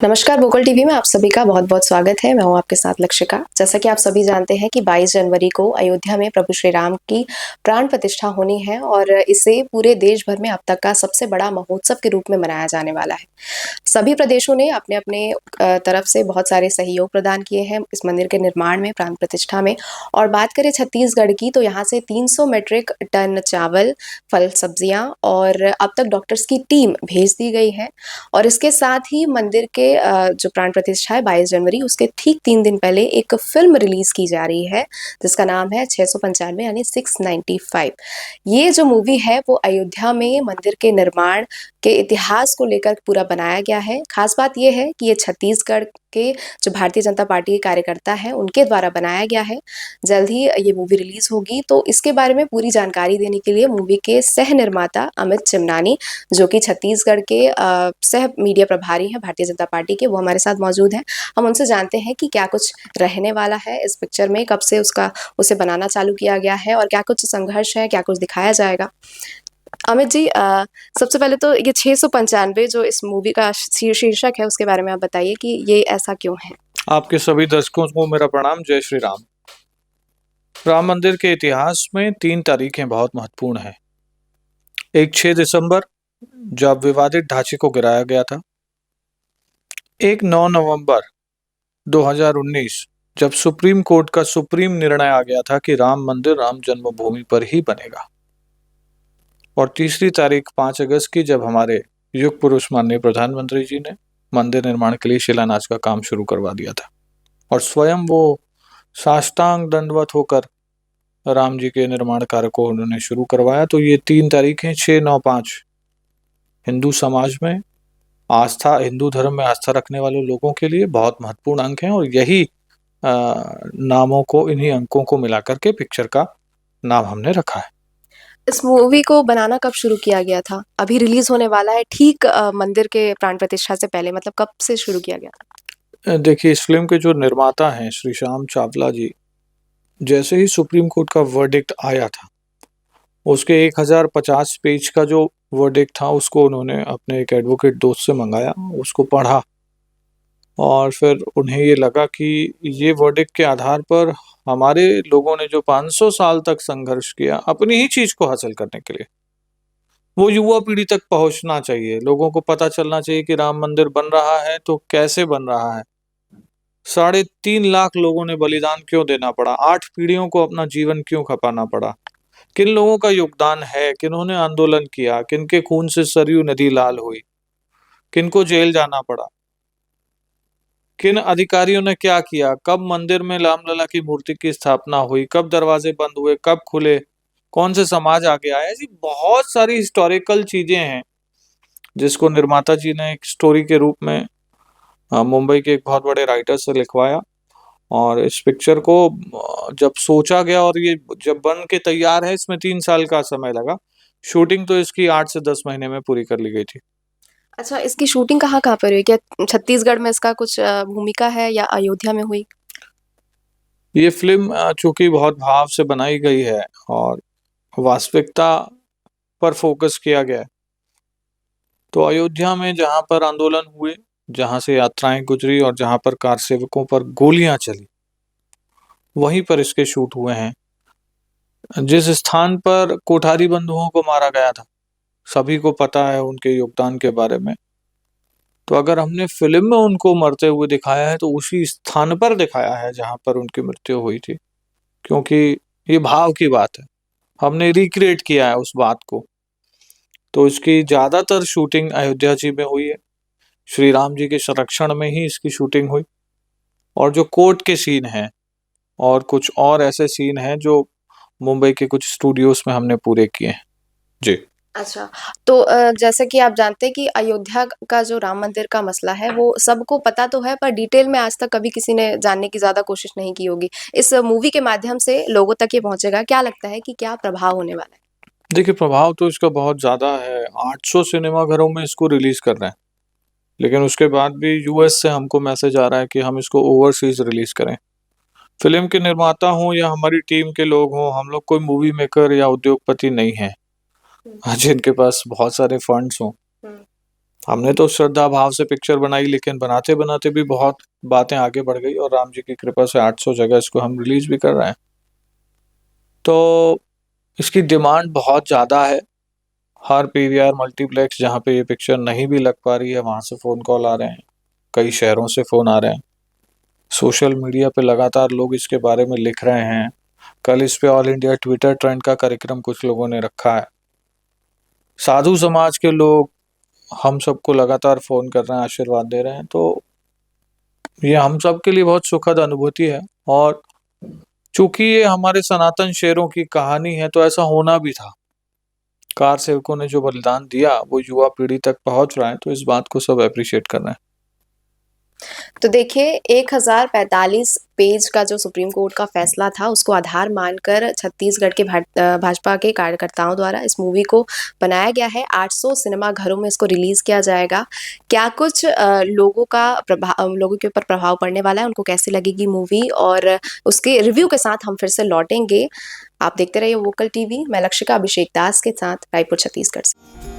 नमस्कार, vocal TV में आप सभी का बहुत-बहुत स्वागत है। मैं हूँ आपके साथ लक्षिका। जैसा कि आप सभी जानते हैं कि 22 जनवरी को अयोध्या में प्रभु श्री राम की प्राण प्रतिष्ठा होनी है और इसे पूरे देश भर में अब तक का सबसे बड़ा महोत्सव के रूप में मनाया जाने वाला है। सभी प्रदेशों ने अपने-अपने तरफ से बहुत सारे सहयोग प्रदान किए हैं इस मंदिर के निर्माण में, प्राण प्रतिष्ठा में। और बात करें छत्तीसगढ़ की तो यहाँ से 300 मीट्रिक टन चावल, फल, सब्जियाँ और अब तक डॉक्टर्स की टीम भेज दी गई है। और इसके साथ ही मंदिर के जो प्राण प्रतिष्ठा है 22 जनवरी उसके ठीक 3 दिन पहले एक फ़िल्म रिलीज़ की जा रही है, जिसका नाम है 695 यानी 695। ये जो मूवी है वो अयोध्या में मंदिर के निर्माण के इतिहास को लेकर पूरा बनाया गया है। ख़ास बात ये है कि ये छत्तीसगढ़ के जो भारतीय जनता पार्टी के कार्यकर्ता हैं, उनके द्वारा बनाया गया है। जल्द ही ये मूवी रिलीज़ होगी, तो इसके बारे में पूरी जानकारी देने के लिए मूवी के सह-निर्माता अमित चिमनानी, जो कि छत्तीसगढ़ के सह मीडिया प्रभारी हैं भारतीय जनता पार्टी के, वो हमारे साथ मौजूद हैं। हम उनसे जानते हैं कि क्या कुछ रहने वाला है इस पिक्चर में, कब से उसे बनाना चालू किया गया है और क्या कुछ संघर्ष है, क्या कुछ दिखाया जाएगा? अमित जी, सबसे पहले तो ये 695 जो इस मूवी का शीर्षक है, उसके बारे में आप बताइए कि ये ऐसा क्यों है? आपके सभी दर्शकों को मेरा प्रणाम। जय श्री राम। राम मंदिर के इतिहास में 3 तारीखें बहुत महत्वपूर्ण हैं। एक 6 दिसंबर जब विवादित ढांचे को गिराया गया था। एक 9 नवंबर 2019 जब सुप्रीम कोर्ट का सुप्रीम निर्णय आ गया था कि राम मंदिर राम जन्मभूमि पर ही बनेगा। और तीसरी तारीख 5 अगस्त की जब हमारे युग पुरुष माननीय प्रधानमंत्री जी ने मंदिर निर्माण के लिए शिलान्यास का काम शुरू करवा दिया था और स्वयं वो साष्टांग दंडवत होकर राम जी के निर्माण कार्य को उन्होंने शुरू करवाया। तो ये 3 तारीखें 6, 9, 5 हिंदू समाज में आस्था, हिंदू धर्म में आस्था रखने वाले लोगों के लिए बहुत महत्वपूर्ण अंक हैं और यही नामों को, इन्हीं अंकों को मिलाकर के पिक्चर का नाम हमने रखा है। इस मूवी को बनाना कब शुरू किया गया था? अभी रिलीज़ होने वाला है ठीक मंदिर के प्राण प्रतिष्ठा से पहले, मतलब कब से शुरू किया गया था? देखिए, इस फिल्म के जो निर्माता हैं श्री श्याम चावला जी, जैसे ही सुप्रीम कोर्ट का वर्डिक्ट आया था, उसके 1050 पेज का जो वर्डिक्ट था उसको उन्होंने अपने एक एडवोकेट दोस्त से मंगाया, उसको पढ़ा और फिर उन्हें ये लगा कि ये वर्डिक्ट के आधार पर हमारे लोगों ने जो 500 साल तक संघर्ष किया अपनी ही चीज को हासिल करने के लिए, वो युवा पीढ़ी तक पहुंचना चाहिए। लोगों को पता चलना चाहिए कि राम मंदिर बन रहा है तो कैसे बन रहा है, 3.5 लाख लोगों ने बलिदान क्यों देना पड़ा, 8 पीढ़ियों को अपना जीवन क्यों खपाना पड़ा, किन लोगों का योगदान है, किन्होंने आंदोलन किया, किनके खून से सरयू नदी लाल हुई, किनको जेल जाना पड़ा, किन अधिकारियों ने क्या किया, कब मंदिर में रामलला की मूर्ति की स्थापना हुई, कब दरवाजे बंद हुए, कब खुले, कौन से समाज आगे आए। ऐसी बहुत सारी हिस्टोरिकल चीजें हैं जिसको निर्माता जी ने एक स्टोरी के रूप में मुंबई के एक बहुत बड़े राइटर से लिखवाया। और इस पिक्चर को जब सोचा गया और ये जब बन के तैयार है, इसमें 3 साल का समय लगा। शूटिंग तो इसकी 8 से 10 महीने में पूरी कर ली गई थी। अच्छा, इसकी शूटिंग कहाँ-कहाँ पर हुई? क्या छत्तीसगढ़ में इसका कुछ भूमिका है या अयोध्या में हुई? ये फिल्म चूंकि बहुत भाव से बनाई गई है और वास्तविकता पर फोकस किया गया है, तो अयोध्या में जहां पर आंदोलन हुए, जहां से यात्राएं गुजरी और जहां पर कार सेवकों पर गोलियां चली, वहीं पर इसके शूट हुए हैं। जिस स्थान पर कोठारी बंधुओं को मारा गया था, सभी को पता है उनके योगदान के बारे में। तो अगर हमने फिल्म में उनको मरते हुए दिखाया है तो उसी स्थान पर दिखाया है जहां पर उनकी मृत्यु हुई थी, क्योंकि ये भाव की बात है। हमने रिक्रिएट किया है उस बात को। तो इसकी ज्यादातर शूटिंग अयोध्या जी में हुई है। श्री राम जी के संरक्षण में ही इसकी शूटिंग हुई। और जो कोर्ट के सीन हैं और कुछ और ऐसे सीन हैं जो मुंबई के कुछ स्टूडियोज में हमने पूरे किए हैं। जी। अच्छा, तो जैसे कि आप जानते हैं कि अयोध्या का जो राम मंदिर का मसला है, वो सबको पता तो है, पर डिटेल में आज तक कभी किसी ने जानने की ज़्यादा कोशिश नहीं की होगी। इस मूवी के माध्यम से लोगों तक ये पहुँचेगा, क्या लगता है कि क्या प्रभाव होने वाला है? देखिए, प्रभाव तो इसका बहुत ज़्यादा है। 800 सिनेमाघरों में इसको रिलीज़ कर रहे हैं, लेकिन उसके बाद भी यूएस से हमको मैसेज आ रहा है कि हम इसको ओवरसीज़ रिलीज़ करें। फ़िल्म के निर्माता हों या हमारी टीम के लोग हों, हम लोग कोई मूवी मेकर या उद्योगपति नहीं हैं, हुँ, जिनके पास बहुत सारे फंड्स हों। हुँ। हमने तो श्रद्धा भाव से पिक्चर बनाई, लेकिन बनाते-बनाते भी बहुत बातें आगे बढ़ गई और राम जी की कृपा से 800 जगह इसको हम रिलीज़ भी कर रहे हैं। तो इसकी डिमांड बहुत ज़्यादा है। हर पीवीआर मल्टीप्लेक्स जहाँ पे ये पिक्चर नहीं भी लग पा रही है, वहाँ से फ़ोन कॉल आ रहे हैं। कई शहरों से फ़ोन आ रहे हैं। सोशल मीडिया पे लगातार लोग इसके बारे में लिख रहे हैं। कल इस पे ऑल इंडिया ट्विटर ट्रेंड का कार्यक्रम कुछ लोगों ने रखा है। साधु समाज के लोग हम सबको लगातार फ़ोन कर रहे हैं, आशीर्वाद दे रहे हैं, तो ये हम सब के लिए बहुत सुखद अनुभूति है। और चूँकि ये हमारे सनातन शेरों की कहानी है, तो ऐसा होना भी था। कार सेवकों ने जो बलिदान दिया, वो युवा पीढ़ी तक पहुँच रहा है, तो इस बात को सब एप्रिशिएट कर रहे हैं। तो देखिए 1045 पेज का जो सुप्रीम कोर्ट का फैसला था उसको आधार मानकर छत्तीसगढ़ के भाजपा के कार्यकर्ताओं द्वारा इस मूवी को बनाया गया है। 800 सिनेमा घरों में इसको रिलीज़ किया जाएगा। क्या कुछ लोगों के ऊपर प्रभाव पड़ने वाला है, उनको कैसी लगेगी मूवी और उसके रिव्यू के साथ हम फिर से लौटेंगे। आप देखते रहिए वोकल टीवी। मैं लक्षिका अभिषेक दास के साथ रायपुर छत्तीसगढ़ से।